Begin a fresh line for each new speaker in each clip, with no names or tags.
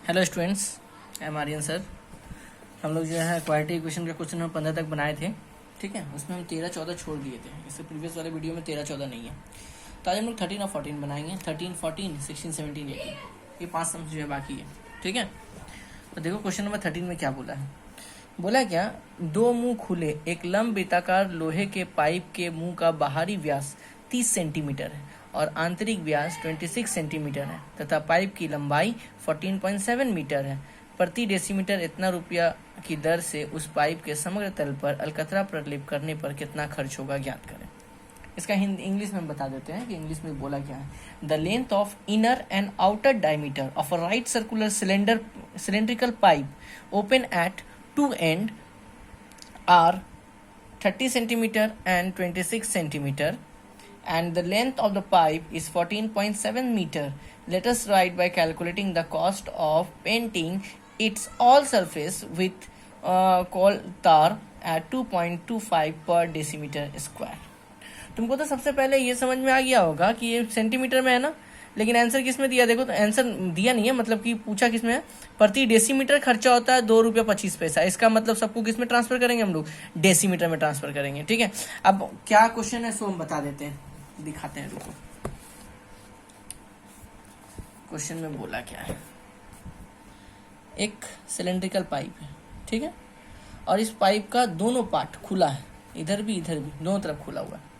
Hello students, I am Aryan sir. हम लोग जो है क्वालिटी इक्वेशन का क्वेश्चन नंबर 15 तक बनाए थे, ठीक है। उसमें हम 13-14 छोड़ दिए थे। इससे प्रीवियस वाले वीडियो में 13-14 नहीं है। तो आज हम लोग 13 और 14 बनाएंगे। 13, 14, 16, 17, 18 ये 5 सम्स जो है बाकी है, ठीक है। तो देखो क्वेश्चन नंबर 13 में क्या बोला है। बोला क्या, दो मुंह खुले एक लंब वृत्ताकार लोहे के पाइप के मुंह का बाहरी व्यास 30 सेंटीमीटर है और आंतरिक व्यास 26 सेंटीमीटर है तथा पाइप की लंबाई 14.7 मीटर है। प्रति डेसीमीटर इतना रुपया की दर से उस पाइप के समग्र तल पर अलकतरा प्रलेप करने पर कितना खर्च होगा, ज्ञात करें। इसका हिंदी इंग्लिश में बता देते हैं कि इंग्लिश में बोला क्या है। The length of inner and outer diameter of a right circular cylindrical pipe open at two end are 30 centimeter and 26 centimeter and the length of the pipe is 14.7 meter. Let us write by calculating the cost of painting its all surface with coal tar at 2.25 per decimeter square. तुमको तो सबसे पहले ये समझ में आ गया होगा कि ये सेंटीमीटर में है ना, लेकिन आंसर किस में दिया। देखो तो आंसर दिया नहीं है, मतलब कि पूछा किस में है। प्रति डेसीमीटर खर्चा होता है 2 रुपया 25 पैसा। इसका मतलब सबको किस में ट्रांसफर करेंगे, हम लोग डेसीमीटर में ट्रांसफर करेंगे, ठीक है। अब क्या क्वेश्चन है सो हम बता देते हैं, दिखाते हैं। रुको, क्वेश्चन में बोला क्या है। एक सिलेंड्रिकल पाइप है, ठीक है, और इस पाइप का दोनों पार्ट खुला है, इधर भी दोनों तरफ खुला हुआ है।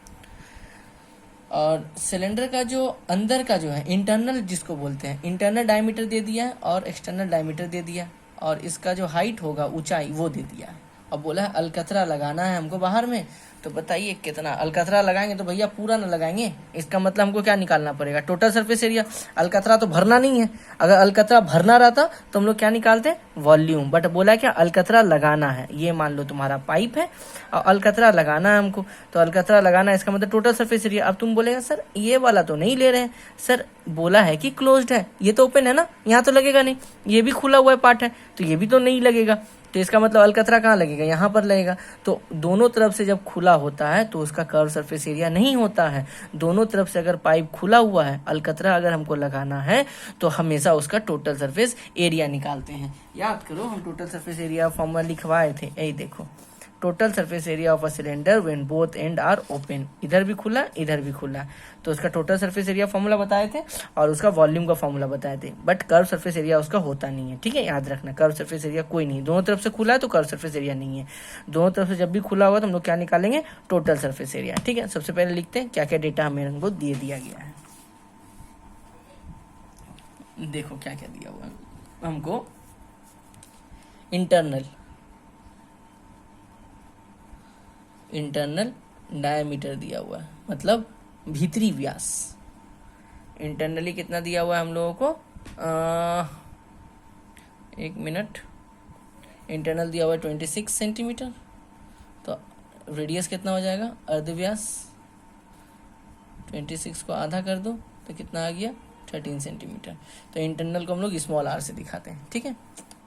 और सिलेंडर का जो अंदर का जो है इंटरनल, जिसको बोलते हैं इंटरनल डायमीटर दे दिया है और एक्सटर्नल डायमीटर दे दिया, और इसका जो हाइट होगा, ऊंचाई, वो दे दिया है। अब बोला है अलकतरा लगाना है हमको बाहर में, तो बताइए कितना अलकतरा लगाएंगे। तो भैया पूरा ना लगाएंगे, इसका मतलब हमको क्या निकालना पड़ेगा, टोटल सरफेस एरिया। अलकतरा तो भरना नहीं है, अगर अलकतरा भरना रहता तो हम लोग क्या निकालते, वॉल्यूम। बट बोला क्या, अलकतरा लगाना है। ये मान लो तुम्हारा पाइप है और अलकतरा लगाना है हमको, तो अलकतरा लगाना है, इसका मतलब टोटल सरफेस एरिया। अब तुम बोलेगा सर ये वाला तो नहीं ले रहे हैं, सर बोला है कि क्लोज्ड है, ये तो ओपन है ना, यहाँ तो लगेगा नहीं। ये भी खुला हुआ पार्ट है तो ये भी तो नहीं लगेगा, तो इसका मतलब अलकतरा कहाँ लगेगा, यहाँ पर लगेगा। तो दोनों तरफ से जब खुला होता है तो उसका कर्व सरफेस एरिया नहीं होता है। दोनों तरफ से अगर पाइप खुला हुआ है, अलकतरा अगर हमको लगाना है तो हमेशा उसका टोटल सरफेस एरिया निकालते हैं। याद करो, हम टोटल सरफेस एरिया फॉर्मूला लिखवाए थे, यही देखो, total surface area of a cylinder when both end are open. इधर भी खुला, इधर भी खुला, तो उसका टोटल सरफेस एरिया फॉर्मूला बताए थे और उसका वॉल्यूम का फॉर्मूला बताए थे। बट कर्व सरफेस एरिया उसका होता नहीं है, ठीक है, याद रखना। कर्व सरफेस एरिया कोई नहीं, दोनों तरफ से खुला है तो कर्व सरफेस एरिया नहीं है। दोनों तरफ से जब भी खुला होगा तो हम लोग क्या निकालेंगे, टोटल सरफेस एरिया, ठीक है। सबसे पहले लिखते हैं क्या क्या डेटा हमें हमको दे दिया गया है। देखो क्या क्या दिया हुआ है हमको। इंटरनल डायमीटर दिया हुआ है, मतलब भीतरी व्यास। इंटरनली कितना दिया हुआ है हम लोगों को, एक मिनट, इंटरनल दिया हुआ है 26 सेंटीमीटर। तो रेडियस कितना हो जाएगा, अर्धव्यास, 26 को आधा कर दो तो कितना आ गया, 13 सेंटीमीटर। तो इंटरनल को हम लोग स्मॉल आर से दिखाते हैं, ठीक है।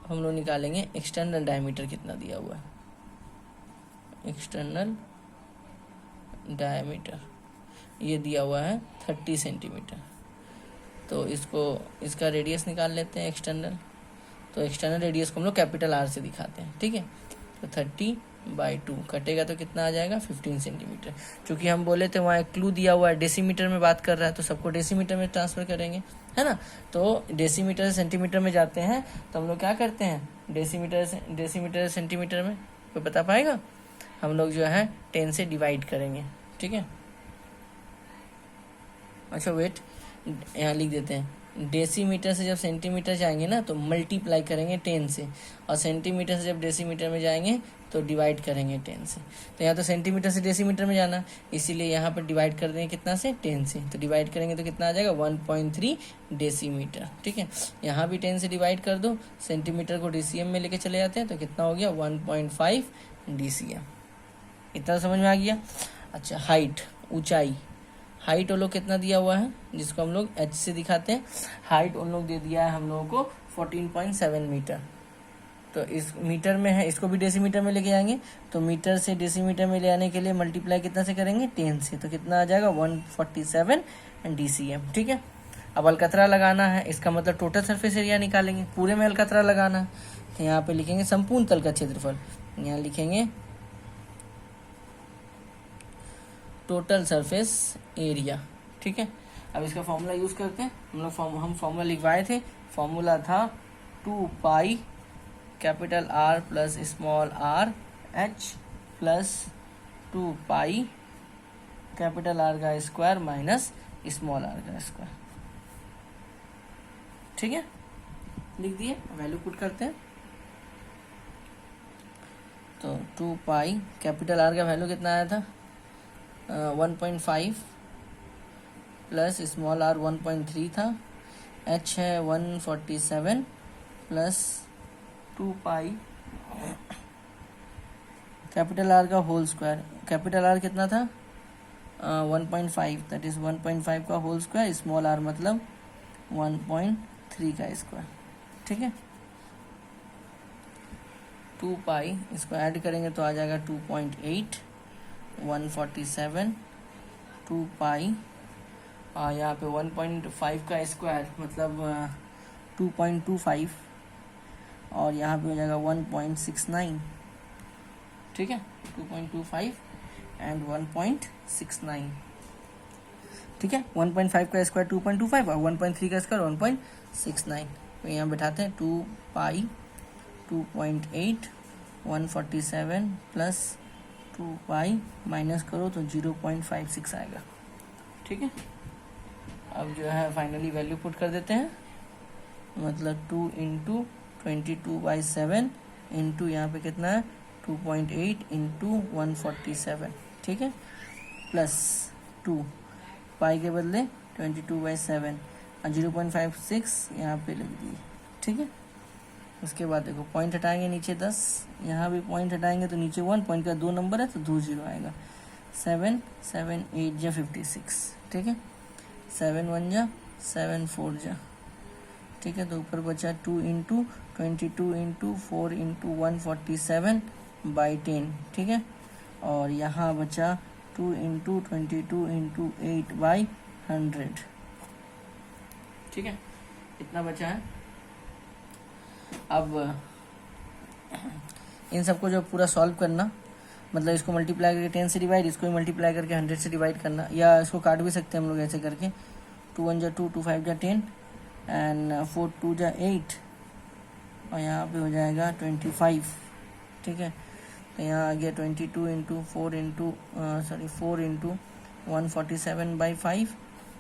हम लोग निकालेंगे एक्सटर्नल डायमीटर कितना दिया हुआ है। एक्सटर्नल डायमीटर ये दिया हुआ है 30 सेंटीमीटर। तो इसका रेडियस निकाल लेते हैं एक्सटर्नल। तो एक्सटर्नल रेडियस को हम लोग कैपिटल आर से दिखाते हैं, ठीक है। तो 30/2 कटेगा तो कितना आ जाएगा, 15 सेंटीमीटर। क्योंकि हम बोले थे वहाँ एक क्लू दिया हुआ है, डेसीमीटर में बात कर रहा है, तो सबको डेसीमीटर में ट्रांसफर करेंगे, है ना। तो डेसीमीटर से सेंटीमीटर में जाते हैं तो हम लोग क्या करते हैं, डेसीमीटर से सेंटीमीटर में, कोई बता पाएगा। हम लोग जो है 10 से डिवाइड करेंगे, ठीक है। अच्छा वेट, यहाँ लिख देते हैं, डेसीमीटर से जब सेंटीमीटर जाएंगे ना तो मल्टीप्लाई करेंगे 10 से, और सेंटीमीटर से जब डेसीमीटर में जाएंगे तो डिवाइड करेंगे 10 से। तो यहाँ तो सेंटीमीटर से डेसीमीटर में जाना, इसीलिए यहाँ पर डिवाइड कर देंगे कितना से, 10 से। तो डिवाइड करेंगे तो कितना आ जाएगा, 1.3 डेसीमीटर, ठीक है। यहाँ भी 10 से डिवाइड कर दो, सेंटीमीटर को DCM में लेके चले जाते हैं तो कितना हो गया, 1.5 DCM। इतना समझ में आ गया। अच्छा हाइट, ऊंचाई, हाइट उन लोग कितना दिया हुआ है, जिसको हम लोग H से दिखाते हैं। हाइट उन लोग दे दिया है हम लोगों को 14.7 मीटर। तो इस मीटर में है, इसको भी डेसीमीटर में लेके जाएंगे, तो मीटर से डेसीमीटर में ले आने के लिए मल्टीप्लाई कितना से करेंगे, 10 से, तो कितना आ जाएगा, 147 DCM, ठीक है। अब अलकतरा लगाना है, इसका मतलब टोटल सरफेस एरिया निकालेंगे, पूरे में अलकतरा लगाना है, तो यहाँ पे लिखेंगे संपूर्ण तल का क्षेत्रफल, यहाँ लिखेंगे टोटल सरफेस एरिया। ठीक है, अब इसका फॉर्मूला यूज़ करते हैं। हम फॉर्मूला लिखवाए थे, फॉर्मूला था 2 pi capital R plus small r h plus 2 pi capital R का स्क्वायर माइनस स्मॉल r का स्क्वायर। ठीक है, लिख दिए, वैल्यू पुट करते हैं। तो 2 पाई कैपिटल R का वैल्यू कितना आया था 1.5 प्लस स्मॉल r 1.3 था, h है 147 प्लस 2 पाई कैपिटल R का होल स्क्वायर। कैपिटल R कितना था 1.5, दैट इज 1.5 का होल स्क्वायर, स्मॉल r मतलब 1.3 का स्क्वायर। ठीक है, 2 पाई इसको ऐड करेंगे तो आ जाएगा 2.8, 147 2 पाई यहाँ पे 1.5 का स्क्वायर मतलब 2.25 और यहाँ पे हो जाएगा 1.69। ठीक है, 2.25 एंड 1.69। ठीक है, 1.5 का स्क्वायर 2.25 और 1.3 का स्क्वायर 1.69। तो यहाँ बैठाते हैं 2 पाई 2.8 147 प्लस 2 पाई माइनस करो तो 0.56 आएगा। ठीक है, अब जो है फाइनली वैल्यू पुट कर देते हैं, मतलब 2 इंटू 22/7 इंटू यहाँ पे कितना है 2.8 इंटू 147। ठीक है, प्लस 2 पाई के बदले 22/7 और 0.56 यहाँ पे लिख दिए। ठीक है, उसके बाद देखो पॉइंट हटाएंगे नीचे 10, यहाँ भी पॉइंट हटाएंगे तो नीचे 1, पॉइंट का 2 नंबर है तो 2 0 आएगा। 7 7 8 जा 56। ठीक है, 7 1 जा 7 4 जा। ठीक है, तो ऊपर बचा 2 इंटू 22 इंटू 4 इंटू 147/10। ठीक है, और यहाँ बचा 2 इंटू 22 इंटू 8/100। ठीक है, इतना बचा है। अब इन सबको जो पूरा सॉल्व करना, मतलब इसको मल्टीप्लाई करके 10 से डिवाइड, इसको मल्टीप्लाई करके 100 से डिवाइड करना, या इसको काट भी सकते हैं हम लोग ऐसे करके। 2 1 जा 2, 2 5 जा 10 एंड 4 2 जा 8 और यहाँ पे हो जाएगा 25। ठीक है, तो यहाँ आ गया 22 इंटू 4 इंटू 147/5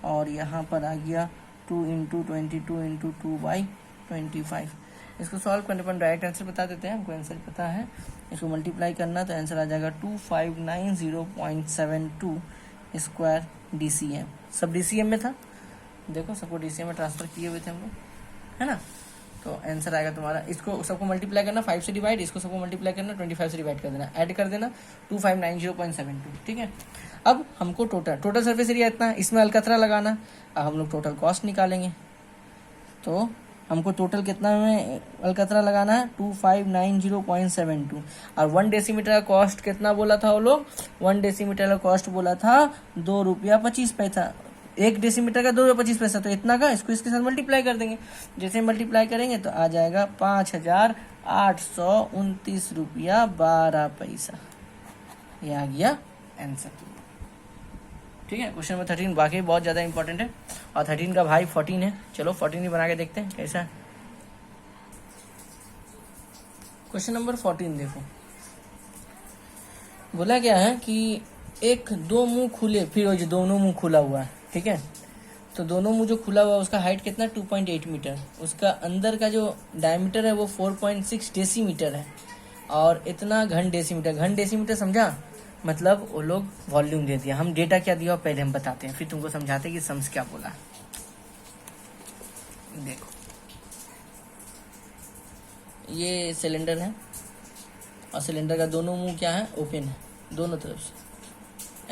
और यहाँ पर आ गया 2 इंटू 22 इंटू 2/25। इसको सॉल्व करने पर डायरेक्ट आंसर बता देते हैं, हमको आंसर पता है। इसको मल्टीप्लाई करना तो आंसर आ जाएगा 2590.72 स्क्वायर DCM। सब DCM में था, देखो सबको DCM में ट्रांसफर किए हुए थे हम लोग, है ना। तो आंसर आएगा तुम्हारा, इसको सबको मल्टीप्लाई करना 5 से डिवाइड, इसको सबको मल्टीप्लाई करना 25 से डिवाइड कर देना, ऐड कर देना 2590.72। ठीक है, अब हमको टोटल सरफेस एरिया इतना है, इसमें अलकतरा लगाना। अब हम लोग टोटल कॉस्ट निकालेंगे, तो हमको टोटल कितना में अलकतरा लगाना है 2590.72 और 1 डेसीमीटर का कॉस्ट कितना बोला था वो लोग, 1 डेसीमीटर का कॉस्ट बोला था 2 रुपया 25 पैसा। 1 डेसीमीटर का 2 रुपया 25 पैसा, तो इतना का इसको इसके साथ मल्टीप्लाई कर देंगे। जैसे मल्टीप्लाई करेंगे तो आ जाएगा 5829 रुपया 12 पैसा। ये आ गया आंसर। ठीक है, क्वेश्चन नंबर 13 बाकी बहुत ज़्यादा इंपॉर्टेंट है और 13 का भाई 14 है। चलो 14 ही बना के देखते हैं कैसा है। क्वेश्चन नंबर 14 देखो, बोला क्या है कि एक दो मुंह खुले, फिर जो दोनों मुंह खुला हुआ है। ठीक है, तो दोनों मुंह जो खुला हुआ है उसका हाइट कितना 2.8 मीटर, उसका अंदर का जो डायमीटर है वो 4.6 डेसीमीटर है और इतना घन डेसीमीटर समझा, मतलब वो लोग वॉल्यूम दे दिया। हम डेटा क्या दिया पहले हम बताते हैं, फिर तुमको समझाते हैं कि सम्स क्या बोला। देखो ये सिलेंडर है और सिलेंडर का दोनों मुंह क्या है, ओपन है दोनों तरफ से।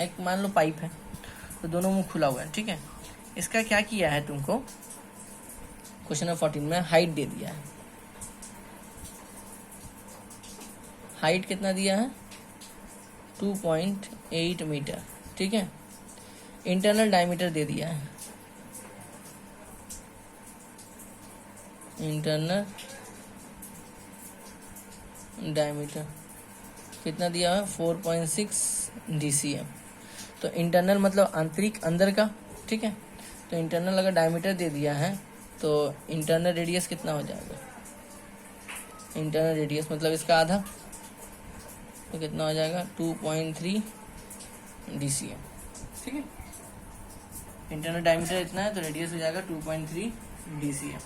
एक मान लो पाइप है तो दोनों मुंह खुला हुआ है। ठीक है, इसका क्या किया है तुमको क्वेश्चन नंबर 14 में हाइट दे दिया है। हाइट कितना दिया है 2.8 मीटर। ठीक है, इंटरनल डायमीटर दे दिया है इंटरनल डायमीटर कितना दिया है 4.6 DCM। तो इंटरनल मतलब आंतरिक अंदर का, ठीक है। तो इंटरनल अगर डायमीटर दे दिया है तो इंटरनल रेडियस कितना हो जाएगा, इंटरनल रेडियस मतलब इसका आधा, तो कितना हो जाएगा 2.3 DCM, ठीक है। इंटरनल डायमीटर इतना है तो रेडियस हो जाएगा 2.3 DCM।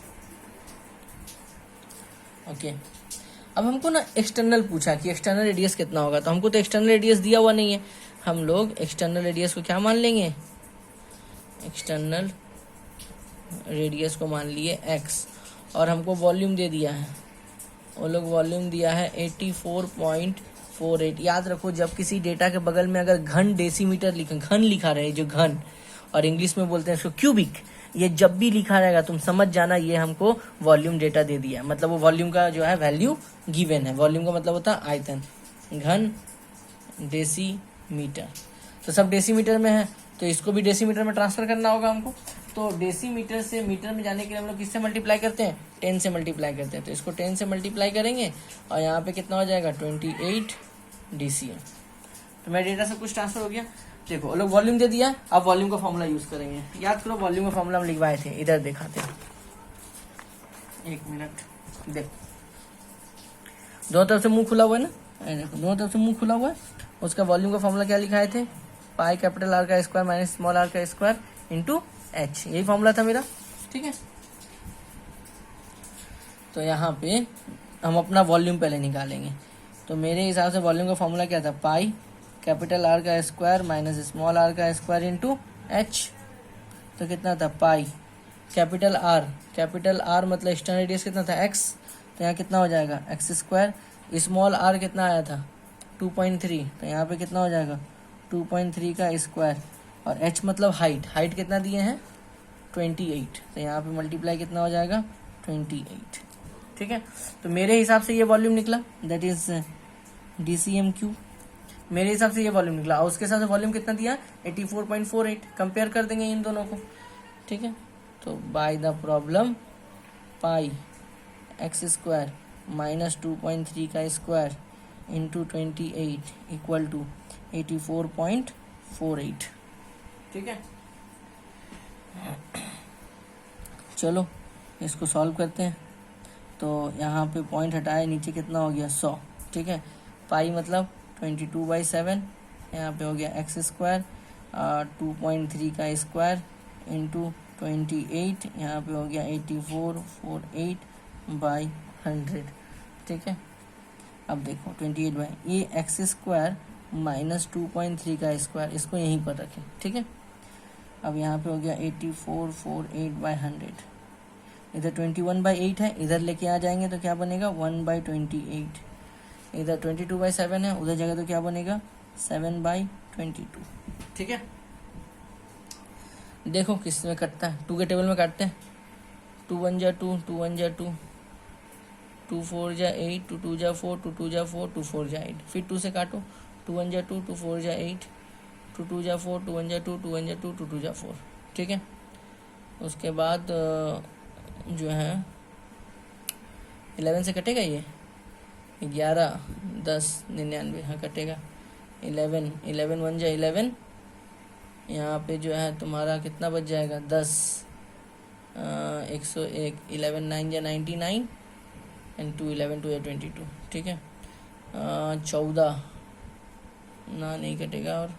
ओके, अब हमको ना एक्सटर्नल पूछा कि एक्सटर्नल रेडियस कितना होगा, तो हमको तो एक्सटर्नल रेडियस दिया हुआ नहीं है, हम लोग एक्सटर्नल रेडियस को क्या मान लेंगे, एक्सटर्नल रेडियस को मान लिए x, और हमको वॉल्यूम दे दिया है, वो लोग वॉल्यूम दिया है 84.48। याद रखो जब किसी डेटा के बगल में अगर घन डेसीमीटर लिखा, घन लिखा रहे, जो घन और इंग्लिश में बोलते हैं इसको क्यूबिक, ये जब भी लिखा रहेगा तुम समझ जाना ये हमको वॉल्यूम डेटा दे दिया, मतलब वो वॉल्यूम का जो है वैल्यू गिवन है। वॉल्यूम का मतलब होता है आयतन, घन डेसीमीटर, तो सब डेसीमीटर में है, तो इसको भी डेसीमीटर में ट्रांसफर करना होगा हमको। तो डेसीमीटर से मीटर में जाने के लिए हम लोग किससे मल्टीप्लाई करते हैं, 10 से मल्टीप्लाई करते हैं, तो इसको 10 से मल्टीप्लाई करेंगे और यहाँ पे कितना हो जाएगा 28 DCM। तो मेरा डेटा सब कुछ ट्रांसफर हो गया। देखो लोग वॉल्यूम दे दिया, अब वॉल्यूम का फॉर्मूला यूज करेंगे। याद करो वॉल्यूम का फॉर्मूला हम लिखवाए थे, इधर दिखाते हैं, एक मिनट। देखो दोनों तरफ से मुंह खुला हुआ है ना, देखो दोनों तरफ से मुंह खुला हुआ है। उसका वॉल्यूम का फॉर्मूला क्या लिखाए थे, पाई कैपिटल R का स्क्वायर माइनस स्मॉल r का स्क्वायर इंटू H, यही फॉर्मूला था मेरा, ठीक है। तो यहाँ पे हम अपना वॉल्यूम पहले निकालेंगे, तो मेरे हिसाब से वॉल्यूम का फॉर्मूला क्या था, पाई कैपिटल R का स्क्वायर माइनस स्मॉल r का स्क्वायर इंटू H। तो कितना था पाई कैपिटल R मतलब एक्सटर्नल रेडियस कितना था x, तो यहाँ कितना हो जाएगा x स्क्वायर, स्मॉल r कितना आया था 2.3, तो यहाँ पे कितना हो जाएगा 2.3 का स्क्वायर, और h मतलब हाइट कितना दिए हैं 28, तो यहाँ पे मल्टीप्लाई कितना हो जाएगा 28, ठीक है। तो मेरे हिसाब से ये वॉल्यूम निकला, दैट इज DCM क्यूब, मेरे हिसाब से ये वॉल्यूम निकला। और उसके साथ वॉल्यूम कितना दिया 84.48, कंपेयर कर देंगे इन दोनों को, ठीक है। तो by the problem pi x square minus 2.3 का स्क्वायर इंटू 28 इक्वल टू 84.48, ठीक है। चलो इसको सॉल्व करते हैं। तो यहाँ पे पॉइंट हटाए, नीचे कितना हो गया 100, ठीक है। पाई मतलब 22/7, यहाँ पे हो गया x स्क्वायर 2.3 का स्क्वायर इंटू 28, यहाँ पे हो गया 8448/100, ठीक है। अब देखो 28 बाई ये x स्क्वायर माइनस 2.3 का स्क्वायर, इसको यहीं पर रखें, ठीक है। अब यहाँ पे हो गया 8448/100, इधर 21/8 है, इधर लेके आ जाएंगे तो क्या बनेगा 1/28, इधर 22/7 है, उधर जगह तो क्या बनेगा 7/22, ठीक है। देखो किस में कटता है, 2 के टेबल में काटते हैं, 2 1 जा 2, 2 1 जा 2, 2 4 जा 8, 2 2 जा 4, 2 2 जा 4, 2 4 जा 8, फिर 2 से काटो, 2 1 जा 2, 2 4 जा 8, 2 2 जा 4, 2 1 जा 2, 2 1 जा 2, 2 2 जा 4, ठीक है। उसके बाद जो है 11 से कटेगा, ये 11 10 99, हाँ कटेगा 11 11 1 जा 11, यहाँ पे जो है तुम्हारा कितना बच जाएगा 10 101, 11 9 जा 99 एंड 2 11 2 या 22, ठीक है। 14 ना नहीं कटेगा, और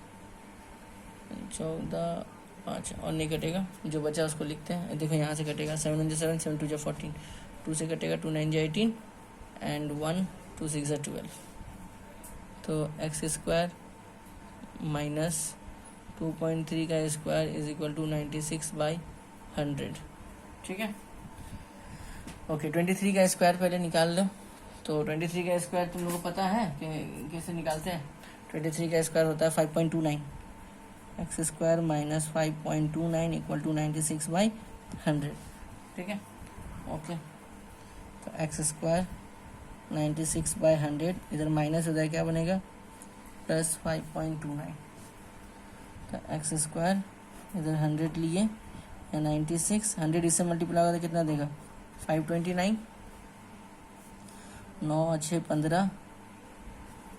14 5 और नहीं कटेगा, जो बचा उसको लिखते हैं। देखो यहाँ से कटेगा 7 1 जा 7, 7 2 जा 14, 2 से कटेगा 2 9 जा 18 एंड 1 2 6 जा 12, तो x स्क्वायर माइनस 2.3 का स्क्वायर इज इक्वल टू 96/100, ठीक है। ओके 23 का स्क्वायर पहले निकाल लो। तो 23 का स्क्वायर तुम लोगों को पता है कि कैसे निकालते हैं। 23 का स्क्वायर होता है 5.29, X square minus 5.29 equal to 96/100, ठीक है। ओके तो एक्स स्क्वायर 96/100, इधर माइनस हो जाए क्या बनेगा प्लस 5.29, तो एक्स स्क्वायर इधर 100 लिए या 96, 100 इससे मल्टीप्लाई होगा तो कितना देगा 529, 9 6 15,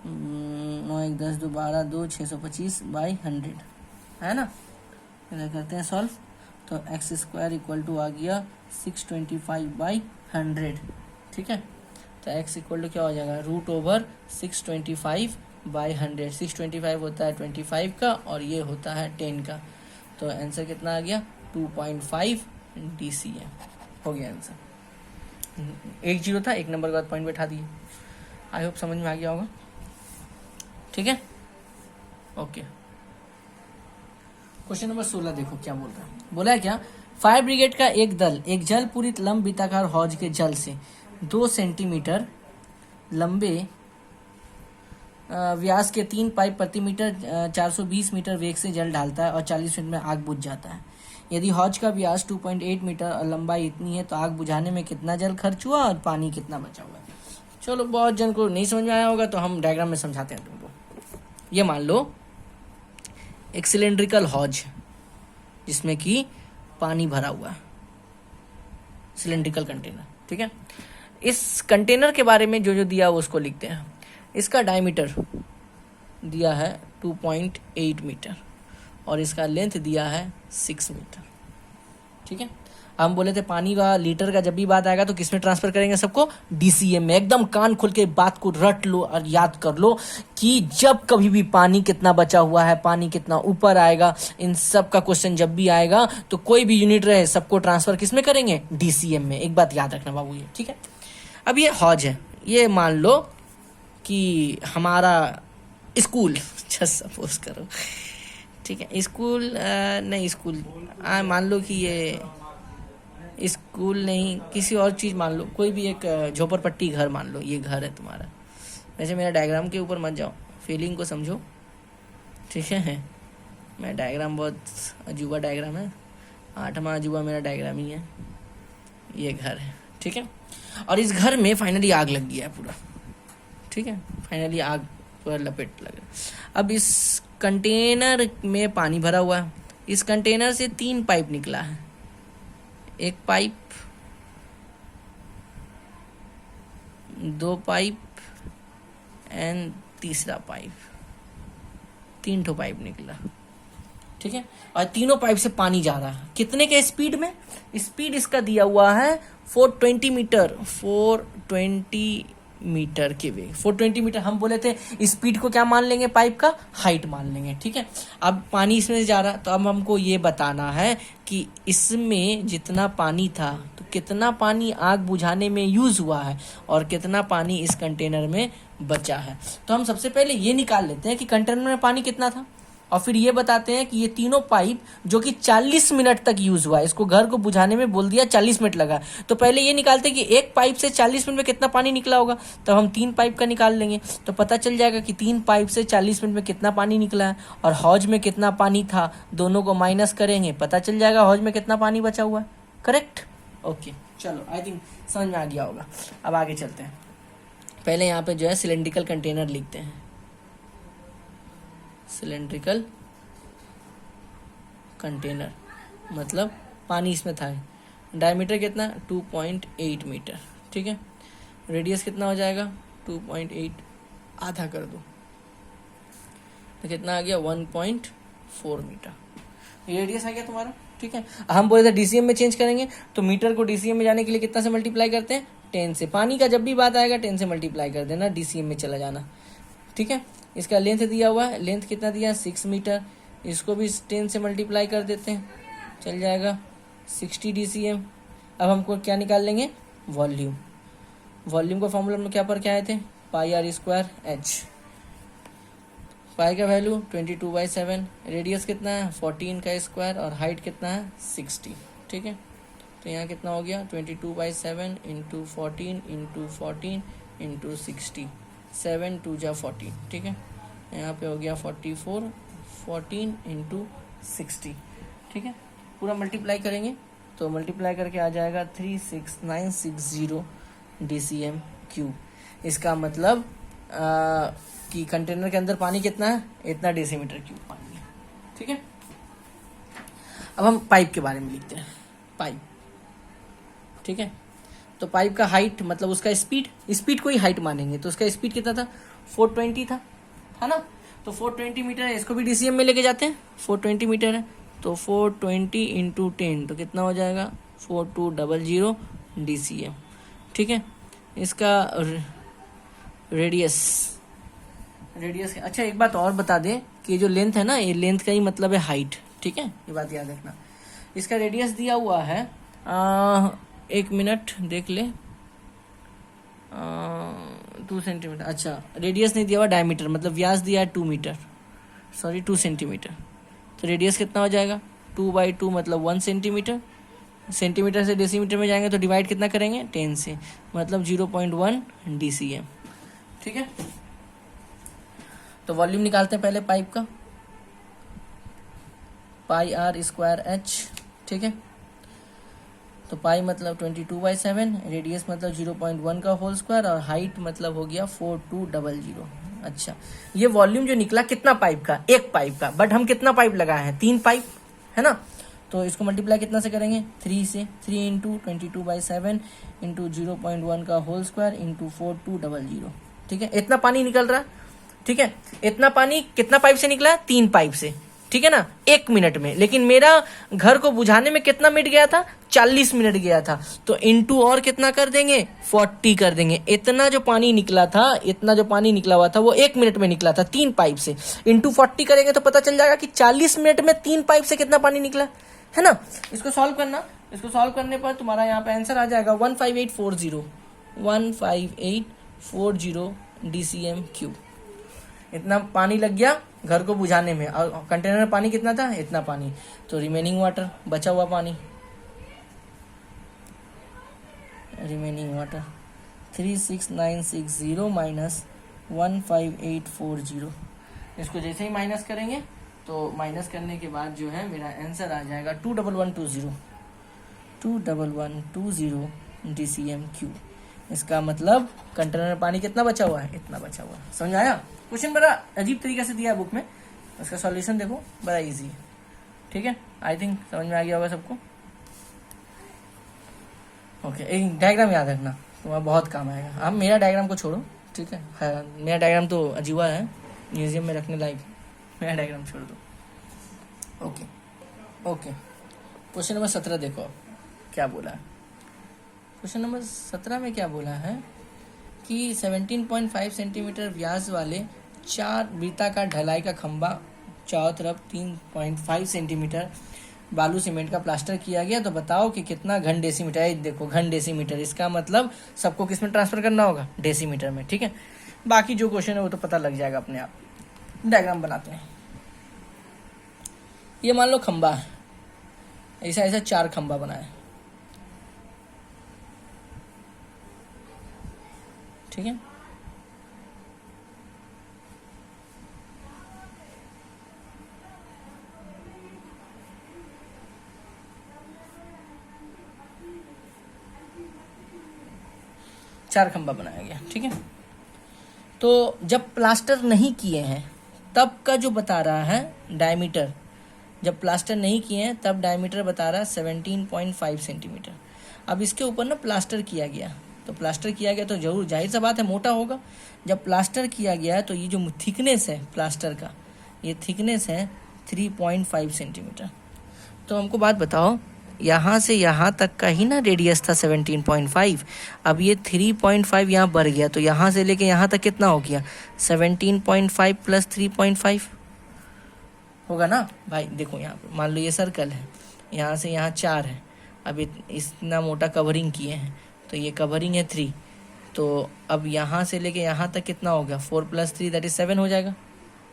9 1 10 2 12 2 625 बाई 100 है ना। इधर करते हैं सॉल्व, तो एक्स स्क्वायर इक्वल टू आ गया 625 बाई 100, ठीक है। तो एक्स इक्वल टू क्या हो जाएगा, रूट ओवर 625 बाई 100। 625 होता है 25 का और ये होता है 10 का, तो आंसर कितना आ गया 2.5 DCM हो गया आंसर। 1 0 था, 1 नंबर के बाद पॉइंट बैठा दिए। आई होप समझ में आ गया होगा, ठीक है, ओके। क्वेश्चन नंबर 16 देखो क्या बोल रहा है। बोला है क्या, फायर ब्रिगेड का एक दल एक जल पूरित लंब वृत्ताकार हौज के जल से 2 सेंटीमीटर लंबे व्यास के 3 पाइप प्रति मीटर 420 मीटर वेग से जल डालता है और 40 मिनट में आग बुझ जाता है। यदि हौज का व्यास 2.8 मीटर और लंबाई इतनी है तो आग बुझाने में कितना जल खर्च हुआ और पानी कितना बचा हुआ है। चलो बहुत जन को नहीं समझ में आया होगा तो हम डायग्राम में समझाते हैं तुमको। ये मान लो एक सिलेंड्रिकल हौज जिसमें कि पानी भरा हुआ है, सिलेंड्रिकल कंटेनर, ठीक है। इस कंटेनर के बारे में जो जो दिया वो उसको लिखते हैं। इसका डायमीटर दिया है 2.8 मीटर और इसका लेंथ दिया है 6 मीटर, ठीक है। हम बोले थे पानी का लीटर का जब भी बात आएगा तो किस में ट्रांसफर करेंगे सबको, DCM में। एकदम कान खोल के बात को रट लो और याद कर लो कि जब कभी भी पानी कितना बचा हुआ है, पानी कितना ऊपर आएगा, इन सब का क्वेश्चन जब भी आएगा तो कोई भी यूनिट रहे सबको ट्रांसफर किस में करेंगे, DCM में। एक बात याद रखना बाबू ये, ठीक है। अब ये हौज है, ये मान लो कि हमारा स्कूल, जस्ट सपोज करो, ठीक है, स्कूल नहीं स्कूल मान लो कि ये स्कूल नहीं किसी और चीज़ मान लो, कोई भी एक झोपड़पट्टी घर मान लो, ये घर है तुम्हारा। वैसे मेरा डायग्राम के ऊपर मत जाओ, फीलिंग को समझो, ठीक है। मेरा डायग्राम बहुत अजूबा डायग्राम है, 8वां अजूबा मेरा डायग्राम ही है। ये घर है, ठीक है, और इस घर में फाइनली आग लग गया है पूरा, ठीक है, फाइनली आग पूरा लपेट लग गया। अब इस कंटेनर में पानी भरा हुआ है, इस कंटेनर से 3 पाइप निकला है, एक पाइप, 2 पाइप एंड तीसरा पाइप, 3 ठो पाइप निकला, ठीक है। और तीनों पाइप से पानी जा रहा है कितने के स्पीड में, स्पीड इसका दिया हुआ है 420 मीटर, 420 मीटर के वेग, 420 मीटर। हम बोले थे स्पीड को क्या मान लेंगे, पाइप का हाइट मान लेंगे, ठीक है। अब पानी इसमें जा रहा, तो अब हमको ये बताना है कि इसमें जितना पानी था तो कितना पानी आग बुझाने में यूज हुआ है और कितना पानी इस कंटेनर में बचा है। तो हम सबसे पहले ये निकाल लेते हैं कि कंटेनर में पानी कितना था और फिर ये बताते हैं कि ये तीनों पाइप जो कि 40 मिनट तक यूज हुआ है, इसको घर को बुझाने में बोल दिया 40 मिनट लगा, तो पहले ये निकालते हैं कि एक पाइप से 40 मिनट में कितना पानी निकला होगा। तब हम 3 पाइप का निकाल लेंगे तो पता चल जाएगा कि 3 पाइप से 40 मिनट में कितना पानी निकला है और हौज में कितना पानी था, दोनों को माइनस करेंगे, पता चल जाएगा हौज में कितना पानी बचा हुआ है। Correct, okay. चलो आई थिंक समझ में आ गया होगा। अब आगे चलते हैं। पहले यहाँ पे जो है सिलेंड्रिकल कंटेनर लिखते हैं, सिलेंड्रिकल कंटेनर मतलब पानी इसमें था। डायमीटर कितना, 2.8 मीटर, ठीक है। रेडियस कितना हो जाएगा, 2.8 आधा कर दो तो कितना आ गया, 1.4 मीटर रेडियस आ गया तुम्हारा, ठीक है। हम बोले थे DCM में चेंज करेंगे तो मीटर को DCM में जाने के लिए कितना से मल्टीप्लाई करते हैं, 10 से। पानी का जब भी बात आएगा 10 से मल्टीप्लाई कर देना, DCM में चला जाना, ठीक है। इसका लेंथ दिया हुआ है, लेंथ कितना दिया, 6 मीटर, इसको भी 10 से मल्टीप्लाई कर देते हैं, चल जाएगा 60 DCM। अब हमको क्या निकाल लेंगे, वॉल्यूम। वॉल्यूम का फॉर्मूला हम क्या पर क्या आए थे, πr²h। पाई का वैल्यू 22/7, रेडियस कितना है 14 का स्क्वायर और हाइट कितना है 60, ठीक है। तो यहाँ कितना हो गया 22/7 इंटू 14 इंटू 14 इंटू 60, 7 2 जा 14, ठीक है। यहाँ पे हो गया 44, 14 इंटू 60, ठीक है। पूरा मल्टीप्लाई करेंगे तो मल्टीप्लाई करके आ जाएगा 36960 DCM क्यूब। इसका मतलब कि कंटेनर के अंदर पानी कितना है, इतना डेसीमीटर क्यूब पानी है, ठीक है। अब हम पाइप के बारे में लिखते हैं, पाइप, ठीक है। तो पाइप का हाइट मतलब उसका स्पीड को ही हाइट मानेंगे, तो उसका स्पीड कितना था 420 था ना। तो 420 मीटर है, इसको भी डीसीएम में लेके जाते हैं, 420 मीटर है तो 420 इंटू 10 तो कितना हो जाएगा 4200 डीसीएम। ठीक है, इसका रेडियस अच्छा एक बात और बता दें कि जो लेंथ है ना, ये लेंथ का ही मतलब है हाइट। ठीक है, ये बात याद रखना। इसका रेडियस दिया हुआ है 1 मिनट देख ले 2 सेंटीमीटर। अच्छा रेडियस नहीं दिया हुआ, डायमीटर मतलब व्यास दिया है 2 मीटर, सॉरी 2 सेंटीमीटर। तो रेडियस कितना हो जाएगा 2/2 मतलब 1 सेंटीमीटर। सेंटीमीटर से डेसीमीटर में जाएंगे तो डिवाइड कितना करेंगे 10 से, मतलब 0.1 डीसीएम। ठीक है, तो वॉल्यूम निकालते हैं पहले पाइप का, पाई आर स्क्वायर एच। ठीक है, तो पाई मतलब 22/7, रेडियस मतलब 0.1 का होल स्क्वायर और हाइट मतलब हो गया 4200। अच्छा ये वॉल्यूम जो निकला कितना पाइप का, एक पाइप का, बट हम कितना पाइप लगाए हैं 3 पाइप है ना। तो इसको मल्टीप्लाई कितना से करेंगे 3 से, 3 इंटू 22/7 इंटू 0.1 का होल स्क्वायर इंटू 4200। ठीक है, इतना पानी निकल रहा है। ठीक है, इतना पानी कितना पाइप से निकला 3 पाइप से। ठीक है ना, 1 मिनट में। लेकिन मेरा घर को बुझाने में कितना मिनट गया था 40 मिनट गया था, तो इंटू और कितना कर देंगे 40 कर देंगे। इतना जो पानी निकला था, इतना जो पानी निकला हुआ था वो 1 मिनट में निकला था 3 पाइप से, इंटू 40 करेंगे तो पता चल जाएगा कि 40 मिनट में 3 पाइप से कितना पानी निकला है ना। इसको सॉल्व करना, इसको सॉल्व करने पर तुम्हारा यहाँ पे आंसर आ जाएगा 15840 डीसीएम क्यूब। इतना पानी लग गया घर को बुझाने में, और कंटेनर में पानी कितना था इतना पानी, तो रिमेनिंग वाटर बचा हुआ पानी, रिमेनिंग वाटर 36960 माइनस 15840। इसको जैसे ही माइनस करेंगे तो माइनस करने के बाद जो है मेरा आंसर आ जाएगा 21120 डीसीएम क्यूब। इसका मतलब कंटेनर में पानी कितना बचा हुआ है, इतना बचा हुआ है। समझ आया? क्वेश्चन बड़ा अजीब तरीके से दिया है बुक में, उसका सॉल्यूशन देखो बड़ा इजी है। ठीक है, आई थिंक समझ में आ गया होगा सबको। ओके, एक डायग्राम याद रखना, तुम्हारा बहुत काम आएगा। अब मेरा डायग्राम को छोड़ो, ठीक है, मेरा डायग्राम तो अजीबा है, म्यूजियम में रखने लायक है, मेरा डायग्राम छोड़ दो। ओके ओके, क्वेश्चन नंबर 17 देखो क्या बोला है। क्वेश्चन नंबर 17 में क्या बोला है कि 17.5 सेंटीमीटर व्यास वाले 4 वृत्ताकार ढलाई का खंभा चारों तरफ 3.5 सेंटीमीटर बालू सीमेंट का प्लास्टर किया गया, तो बताओ कि कितना घन डेसीमीटर है। देखो घन डेसीमीटर, इसका मतलब सबको किस में ट्रांसफर करना होगा, डेसीमीटर में। ठीक है, बाकी जो क्वेश्चन है वो तो पता लग जाएगा अपने आप। डायग्राम बनाते हैं। ये मान लो खंभा है, ऐसा ऐसा 4 खंभा बनाए, ठीक है। चार खंभा बनाया गया, ठीक है। तो जब प्लास्टर नहीं किए हैं तब का जो बता रहा है डायमीटर, जब प्लास्टर नहीं किए हैं तब डायमीटर बता रहा है 17.5 सेंटीमीटर। अब इसके ऊपर ना प्लास्टर किया गया, तो प्लास्टर किया गया तो जरूर जाहिर सा बात है मोटा होगा। जब प्लास्टर किया गया है तो ये जो थिकनेस है प्लास्टर का, ये थिकनेस है 3.5 सेंटीमीटर। तो हमको बात बताओ, यहाँ से यहाँ तक का ही ना रेडियस था 17.5, अब ये 3.5 यहाँ बढ़ गया, तो यहाँ से लेके यहाँ तक कितना हो गया 17.5 प्लस 3.5 होगा ना भाई। देखो यहाँ पे मान लो ये सर्कल है, यहाँ से यहाँ 4 है, अब इतना मोटा कवरिंग किए हैं, तो ये कवरिंग है 3, तो अब यहाँ से लेके यहाँ तक कितना हो गया 4 + 3 दैट इज 7 हो जाएगा,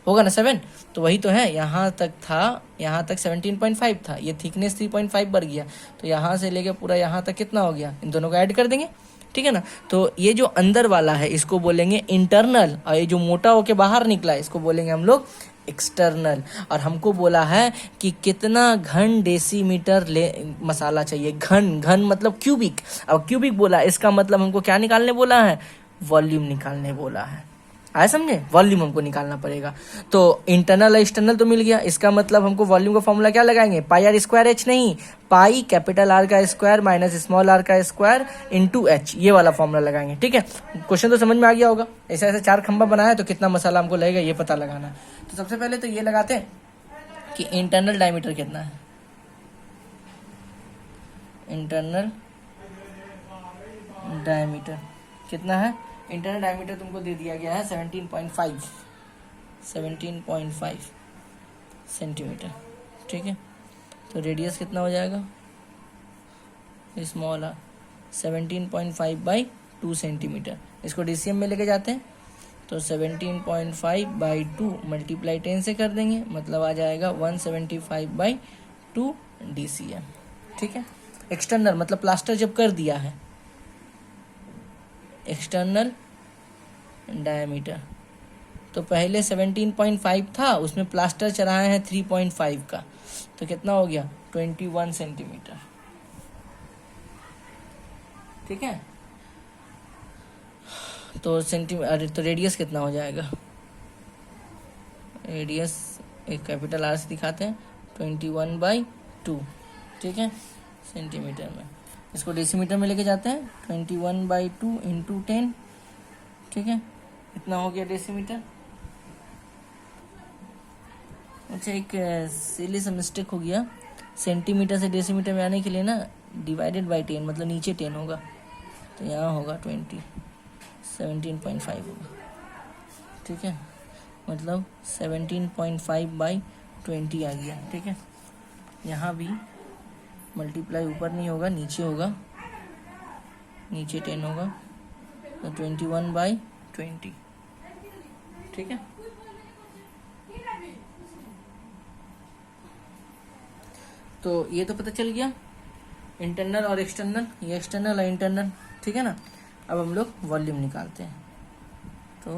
होगा ना 7। तो वही तो है, यहाँ तक था, यहाँ तक 17.5 था, ये थिकनेस 3.5 बढ़ गया, तो यहाँ से लेके पूरा यहाँ तक कितना हो गया, इन दोनों को ऐड कर देंगे, ठीक है ना। तो ये जो अंदर वाला है इसको बोलेंगे इंटरनल, और ये जो मोटा होके बाहर निकला है इसको बोलेंगे हम लोग एक्सटर्नल। और हमको बोला है कि कितना घन डेसीमीटर मसाला चाहिए, घन, घन मतलब क्यूबिक। अब क्यूबिक बोला, इसका मतलब हमको क्या निकालने बोला है, वॉल्यूम निकालने बोला है। आया समझे? वॉल्यूम हमको निकालना पड़ेगा। तो इंटरनल और एक्सटर्नल तो मिल गया, इसका मतलब हमको वॉल्यूम का फॉर्मूला क्या लगाएंगे, पाई आर स्क्वायर एच नहीं, पाई कैपिटल आर का स्क्वायर माइनस स्मॉल आर का स्क्वायर इंटू एच, ये वाला फॉर्मूला लगाएंगे। ठीक है, क्वेश्चन तो समझ में आ गया होगा। ऐसे ऐसे 4 खंभा बनाया तो कितना मसाला हमको लगेगा ये पता लगाना है। तो सबसे पहले तो ये लगाते हैं कि इंटरनल डायमीटर कितना है। इंटरनल डायमीटर कितना है, इंटरनल डायमीटर तुमको दे दिया गया है 17.5 सेंटीमीटर। ठीक है, तो रेडियस कितना हो जाएगा, स्मॉल आर 17.5/2 सेंटीमीटर। इसको डीसीएम में लेके जाते हैं तो 17.5/2 मल्टीप्लाई 10 से कर देंगे, मतलब आ जाएगा 175/2 डीसीएम। ठीक है, एक्सटर्नल मतलब प्लास्टर जब कर दिया है, एक्सटर्नल डायमीटर तो पहले 17.5 था, उसमें प्लास्टर चढ़ाए हैं 3.5 का, तो कितना हो गया 21 सेंटीमीटर। ठीक है, तो तो रेडियस कितना हो जाएगा, रेडियस एक कैपिटल आर से दिखाते हैं 21/2। ठीक है, सेंटीमीटर में, इसको डेसीमीटर में लेके जाते हैं 21/2 इंटू 10। ठीक है, इतना हो गया डेसीमीटर। अच्छा, एक सिली सा मिस्टेक हो गया, सेंटीमीटर से डेसीमीटर में आने के लिए ना डिवाइडेड बाई 10 मतलब नीचे 10 होगा, तो यहाँ होगा 17.5 होगा। ठीक है, मतलब 17.5/20 आ गया। ठीक है, यहाँ भी मल्टीप्लाई ऊपर नहीं होगा, नीचे होगा, नीचे 10 होगा, तो 21/20। ठीक है, तो ये तो पता चल गया इंटरनल और एक्सटर्नल, ये एक्सटर्नल और इंटरनल। ठीक है ना, अब हम लोग वॉल्यूम निकालते हैं। तो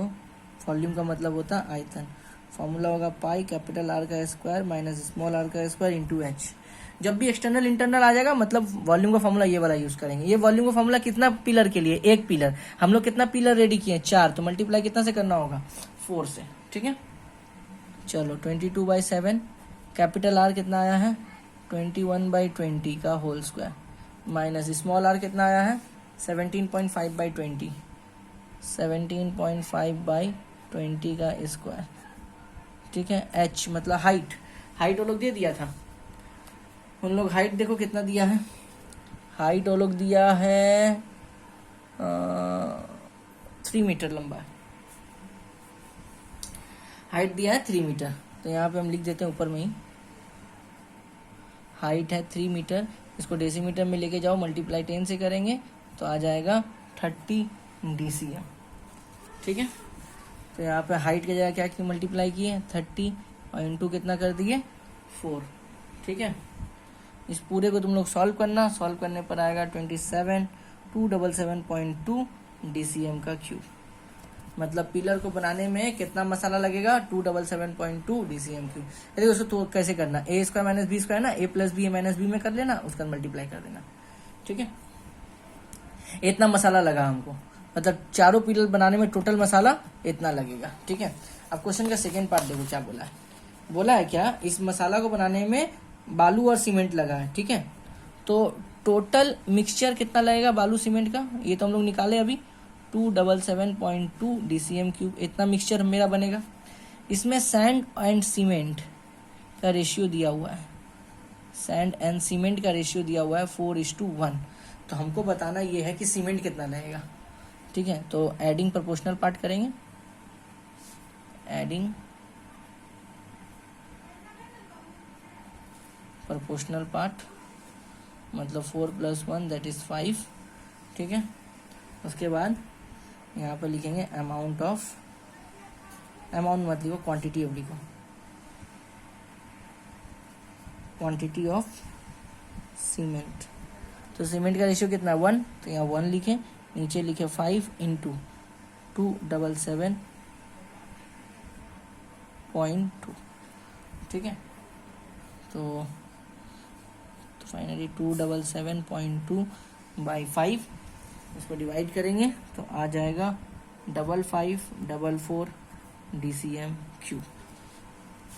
वॉल्यूम का मतलब होता है आयतन, फॉर्मूला होगा पाई कैपिटल आर का स्क्वायर माइनस स्मॉल आर का स्क्वायर इंटू एच। जब भी एक्सटर्नल इंटरनल आ जाएगा मतलब वॉल्यूम का फॉर्मूला ये वाला यूज करेंगे। ये वॉल्यूम का फॉर्मूला कितना पिलर के लिए, एक पिलर, हम लोग कितना पिलर रेडी किए 4, तो मल्टीप्लाई कितना से करना होगा 4 से। ठीक है, चलो 22/7, कैपिटल आर कितना आया है 21/20 का whole square minus small R कितना आया है 17.5/20, 17.5/20 का स्क्वायर। ठीक है, एच मतलब हाइट, हाइट वो लोग दे दिया था, उन लोग हाइट देखो कितना दिया है, हाइट वो लोग दिया है 3 मीटर लंबा है, हाइट दिया है 3 मीटर, तो यहाँ पे हम लिख देते हैं ऊपर में ही, हाइट है 3 मीटर, इसको डेसीमीटर में लेके जाओ, मल्टीप्लाई 10 से करेंगे तो आ जाएगा 30 डीसीएम। ठीक है, तो यहाँ पे हाइट की जगह क्या की मल्टीप्लाई किए 30 और इंटू कितना कर दिए 4। ठीक है, इस पूरे को तुम लोग सॉल्व करना, सॉल्व करने पर आएगा 27,277.2 डीसीएम का क्यूब। मतलब पिलर को बनाने में कितना मसाला लगेगा 277.2 डीसीएम क्यूब। यदि उसको तो कैसे करना, ए स्क्वायर माइनस बी स्क्वायर ना, ए प्लस बी माइनस बी में कर लेना, उसका मल्टीप्लाई कर देना। ठीक है, इतना मसाला लगा हमको, मतलब चारों पिलर बनाने में टोटल मसाला इतना लगेगा। ठीक है, अब क्वेश्चन का सेकेंड पार्ट देखो क्या बोला है, बोला है क्या, इस मसाला को बनाने में बालू और सीमेंट लगा है। ठीक है, तो टोटल मिक्सचर कितना लगेगा बालू सीमेंट का, ये तो हम लोग निकाले अभी 277.2 डीसीएम क्यूब, इतना मिक्सचर मेरा बनेगा। इसमें सैंड एंड सीमेंट का रेशियो दिया हुआ है, सैंड एंड सीमेंट का रेशियो दिया हुआ है 4:1, तो हमको बताना ये है कि सीमेंट कितना लगेगा। ठीक है, तो एडिंग प्रोपोर्शनल पार्ट करेंगे, एडिंग प्रोपोर्शनल पार्ट मतलब 4 + 1 दैट इज 5। ठीक है, उसके बाद यहाँ पर लिखेंगे अमाउंट ऑफ, अमाउंट मत लिखो, क्वांटिटी ऑफ लिखो, क्वांटिटी ऑफ सीमेंट। तो सीमेंट का रेशियो कितना 1, तो यहाँ 1 लिखे, नीचे लिखे 5 इंटू 277.2। ठीक है, तो फाइनली 277.2 बाई 5, इसको डिवाइड करेंगे तो आ जाएगा 5544 DCM3।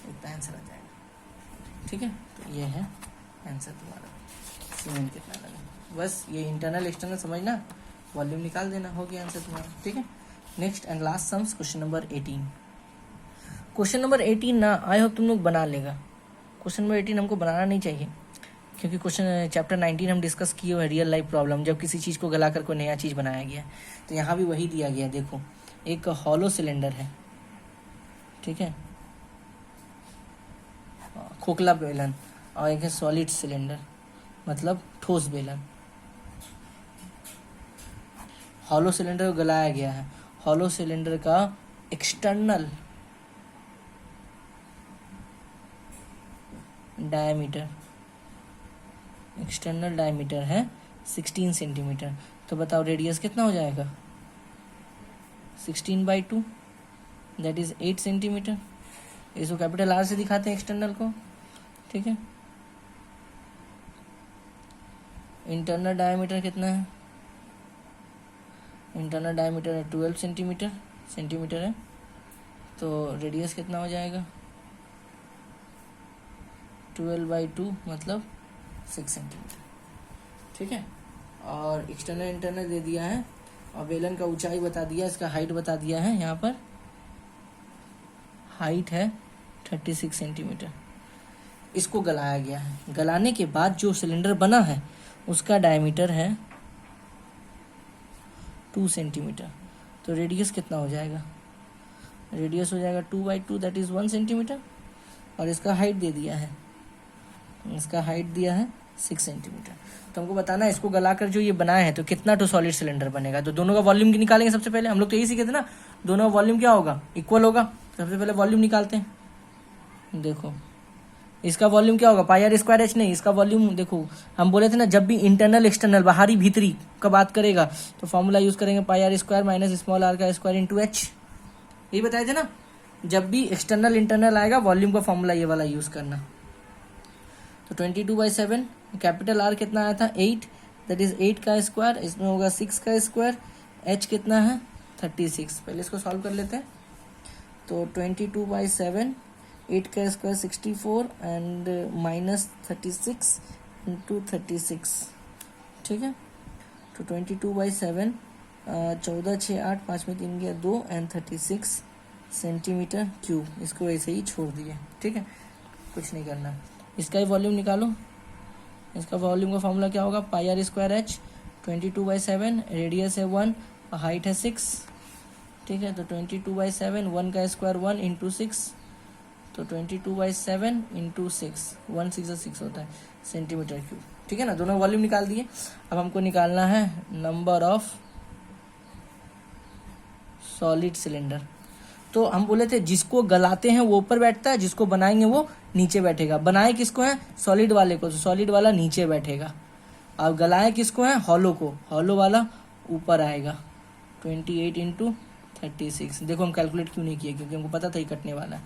इतना आंसर आ जाएगा। ठीक है, तो ये है आंसर तुम्हारा। सीमेंट कितना लगा, बस ये इंटरनल एक्सटर्नल समझना, वॉल्यूम निकाल देना, हो गया आंसर तुम्हारा। ठीक है, next and last sums, question number 18। Question number 18 ना आई होप तुम लोग बना लेगा। क्वेश्चन नंबर 18 हमको बनाना नहीं चाहिए, क्योंकि क्वेश्चन चैप्टर 19 हम डिस्कस किए हुए रियल लाइफ प्रॉब्लम, जब किसी चीज़ को गला कर कोई नया चीज़ बनाया गया है। तो यहाँ भी वही दिया गया है। देखो, एक हॉलो सिलेंडर है, ठीक है, खोखला बेलन, और एक है सॉलिड सिलेंडर, मतलब ठोस बेलन। हॉलो सिलेंडर को गलाया गया है। हॉलो सिलेंडर का एक्सटर्नल डायमीटर है 16 सेंटीमीटर। तो बताओ रेडियस कितना हो जाएगा? 16/2, दैट इज 8 सेंटीमीटर। इसको कैपिटल आर से दिखाते हैं एक्सटर्नल को। ठीक है, इंटरनल डायमीटर कितना है? इंटरनल डायमीटर है 12 सेंटीमीटर है। तो रेडियस कितना हो जाएगा? 12/2 मतलब 6 सेंटीमीटर। ठीक है, और एक्सटर्नल इंटरनल दे दिया है, और बेलन का ऊंचाई बता दिया, इसका हाइट बता दिया है। यहाँ पर हाइट है 36 सेंटीमीटर। इसको गलाया गया है। गलाने के बाद जो सिलेंडर बना है उसका डायमीटर है 2 सेंटीमीटर। तो रेडियस कितना हो जाएगा? रेडियस हो जाएगा 2/2, दैट इज 1 सेंटीमीटर। और इसका हाइट दे दिया है, इसका हाइट दिया है 6 सेंटीमीटर। तो हमको बताना है इसको गलाकर जो ये बनाया है तो कितना टू सॉलिड सिलेंडर बनेगा। तो दोनों का वॉल्यूम निकालेंगे सबसे पहले। हम लोग तो यही सीखे थे ना, दोनों का वॉल्यूम क्या होगा? इक्वल होगा। सबसे पहले वॉल्यूम निकालते हैं। देखो, इसका वॉल्यूम क्या होगा? πr²h नहीं, इसका वॉल्यूम देखो, हम बोले थे ना जब भी इंटरनल एक्सटर्नल बाहरी भीतरी का बात करेगा तो फॉर्मूला यूज करेंगे πr² - स्मॉल r² × h। यही बताए थे ना, जब भी एक्सटर्नल इंटरनल आएगा वॉल्यूम का फॉर्मूला ये वाला यूज करना। तो 22/7, कैपिटल आर कितना आया था? 8, दैट इज 8 का स्क्वायर, इसमें होगा 6 का स्क्वायर, h कितना है? 36। पहले इसको सॉल्व कर लेते हैं। तो 22/7, 8 का स्क्वायर 64 एंड -36 × 36। ठीक है, तो 22/7, 14 6 8, 5 में 3 गया 2 एंड 36 सेंटीमीटर क्यूब। इसको ऐसे ही छोड़ दिए। ठीक है, कुछ नहीं करना। इसका ही वॉल्यूम निकालो। इसका वॉल्यूम का फॉर्मूला क्या होगा? πr²h। 22/7, रेडियस है 1 और हाइट है 6। ठीक है, तो 22/7, 1 का स्क्वायर 1 × 6, तो 22/7 × 6, 1 6 6 होता है सेंटीमीटर क्यूब। ठीक है ना, दोनों वॉल्यूम निकाल दिए। अब हमको निकालना है नंबर ऑफ सॉलिड सिलेंडर। तो हम बोले थे जिसको गलाते हैं वो ऊपर बैठता है, जिसको बनाएंगे वो नीचे बैठेगा। बनाए किसको है? सॉलिड वाले को, तो सॉलिड वाला नीचे बैठेगा। अब गलाए किसको है? हॉलो को, हॉलो वाला ऊपर आएगा। 28 × 36। देखो हम कैलकुलेट क्यों नहीं किए, क्योंकि हमको पता था ही कटने वाला है।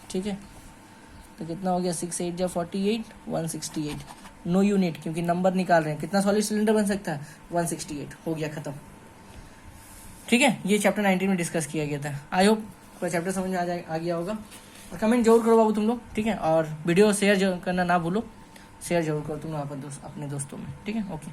ठीक है, तो कितना हो गया? 6 8 × 48, 168। नो यूनिट, क्योंकि नंबर निकाल रहे हैं। कितना सॉलिड सिलेंडर बन सकता है? 168। हो गया खत्म। ठीक है, ये चैप्टर 19 में डिस्कस किया गया था। आई होप कोई चैप्टर समझ में आ गया होगा। और कमेंट जरूर करो बाबू तुम लोग। ठीक है, और वीडियो शेयर करना ना भूलो। शेयर जरूर करो तुम लोग अपने दोस्तों में। ठीक है, ओके।